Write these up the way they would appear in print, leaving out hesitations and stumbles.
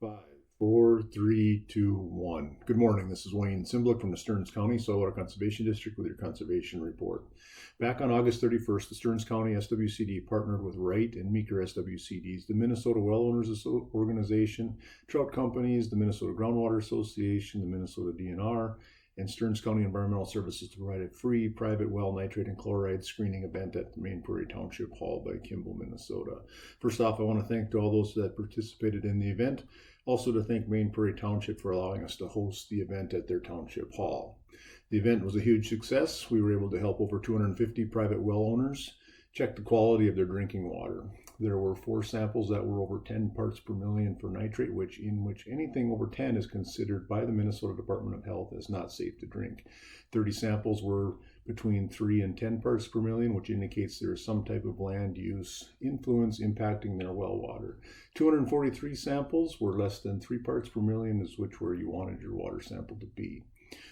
Five, four, three, two, one. Good morning. This is Wayne Cymbaluk from the Stearns County Soilwater Conservation District with your conservation report. Back on August 31st, the Stearns County SWCD partnered with Wright and Meeker SWCDs, the Minnesota Well Owners Organization, trout companies, the Minnesota Groundwater Association, the Minnesota DNR, and Stearns County Environmental Services to provide a free private well nitrate and chloride screening event at the Main Prairie Township Hall by Kimball, Minnesota. First off, I want to thank all those that participated in the event. Also to thank Main Prairie Township for allowing us to host the event at their Township Hall. The event was a huge success. We were able to help over 250 private well owners check the quality of their drinking water. There were 4 samples that were over 10 parts per million for nitrate, which anything over 10 is considered by the Minnesota Department of Health as not safe to drink. 30 samples were between 3 and 10 parts per million, which indicates there is some type of land use influence impacting their well water. 243 samples were less than 3 parts per million, is which where you wanted your water sample to be.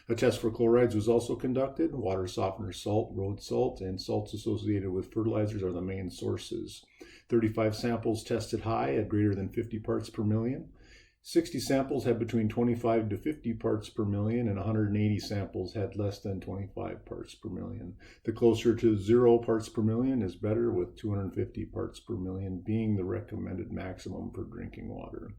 A test for chlorides was also conducted. Water softener salt, road salt, and salts associated with fertilizers are the main sources. 35 samples tested high at greater than 50 parts per million. 60 samples had between 25 to 50 parts per million, and 180 samples had less than 25 parts per million. The closer to 0 parts per million is better, with 250 parts per million being the recommended maximum for drinking water.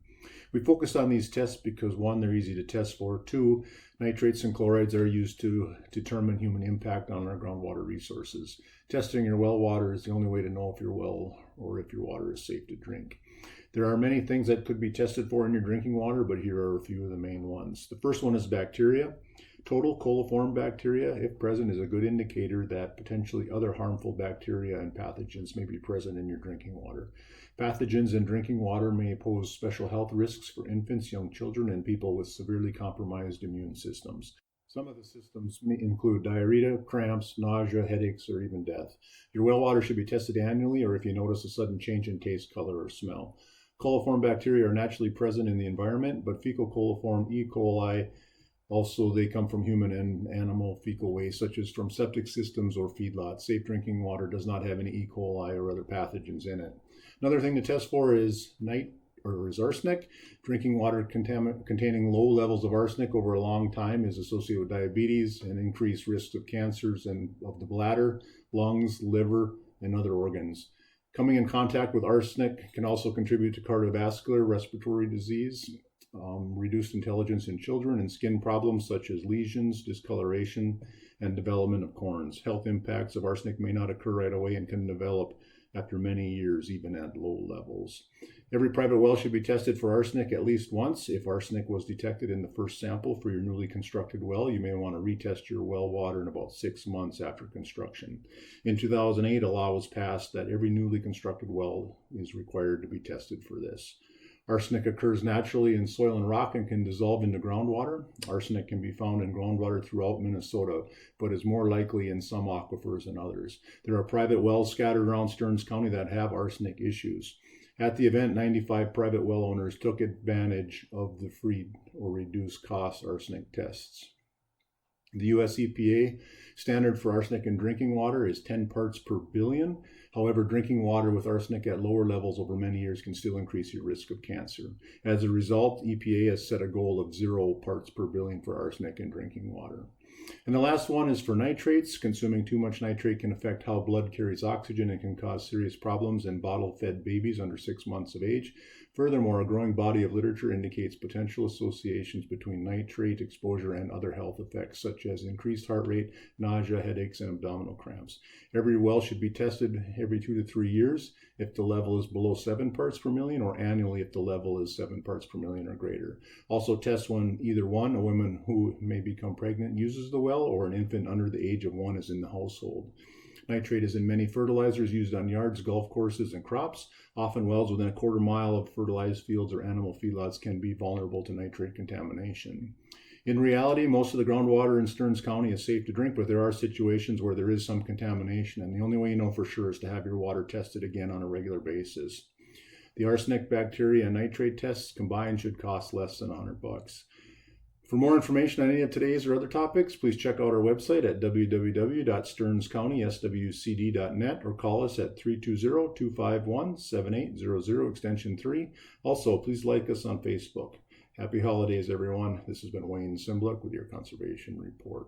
We focused on these tests because 1, they're easy to test for. 2, nitrates and chlorides are used to determine human impact on our groundwater resources. Testing your well water is the only way to know if your well or if your water is safe to drink. There are many things that could be tested for in your drinking water, but here are a few of the main ones. The first one is bacteria. Total coliform bacteria, if present, is a good indicator that potentially other harmful bacteria and pathogens may be present in your drinking water. Pathogens in drinking water may pose special health risks for infants, young children, and people with severely compromised immune systems. Some of the systems may include diarrhea, cramps, nausea, headaches, or even death. Your well water should be tested annually, or if you notice a sudden change in taste, color, or smell. Coliform bacteria are naturally present in the environment, but fecal coliform E. coli, also they come from human and animal fecal waste, such as from septic systems or feedlots. Safe drinking water does not have any E. coli or other pathogens in it. Another thing to test for is arsenic. Drinking water containing low levels of arsenic over a long time is associated with diabetes and increased risks of cancers of the bladder, lungs, liver, and other organs. Coming in contact with arsenic can also contribute to cardiovascular, respiratory disease, reduced intelligence in children, and skin problems such as lesions, discoloration, and development of corns. Health impacts of arsenic may not occur right away and can develop after many years, even at low levels. Every private well should be tested for arsenic at least once. If arsenic was detected in the first sample for your newly constructed well, you may want to retest your well water in about 6 months after construction. In 2008, a law was passed that every newly constructed well is required to be tested for this. Arsenic occurs naturally in soil and rock and can dissolve into groundwater. Arsenic can be found in groundwater throughout Minnesota, but is more likely in some aquifers than others. There are private wells scattered around Stearns County that have arsenic issues. At the event, 95 private well owners took advantage of the free or reduced cost arsenic tests. The US EPA standard for arsenic in drinking water is 10 parts per billion. However, drinking water with arsenic at lower levels over many years can still increase your risk of cancer. As a result, EPA has set a goal of 0 parts per billion for arsenic in drinking water. And the last one is for nitrates. Consuming too much nitrate can affect how blood carries oxygen and can cause serious problems in bottle-fed babies under 6 months of age. Furthermore, a growing body of literature indicates potential associations between nitrate exposure and other health effects, such as increased heart rate, nausea, headaches, and abdominal cramps. Every well should be tested every 2 to 3 years if the level is below 7 parts per million, or annually if the level is 7 parts per million or greater. Also test when either one, a woman who may become pregnant uses the well, or an infant under the age of 1 is in the household. Nitrate is in many fertilizers used on yards, golf courses, and crops. Often wells within a quarter mile of fertilized fields or animal feedlots can be vulnerable to nitrate contamination. In reality, most of the groundwater in Stearns County is safe to drink, but there are situations where there is some contamination, and the only way you know for sure is to have your water tested again on a regular basis. The arsenic, bacteria, and nitrate tests combined should cost less than $100. For more information on any of today's or other topics, please check out our website at www.stearnscountyswcd.net or call us at 320-251-7800 extension 3. Also, please like us on Facebook. Happy holidays, everyone. This has been Wayne Cymbaluk with your Conservation Report.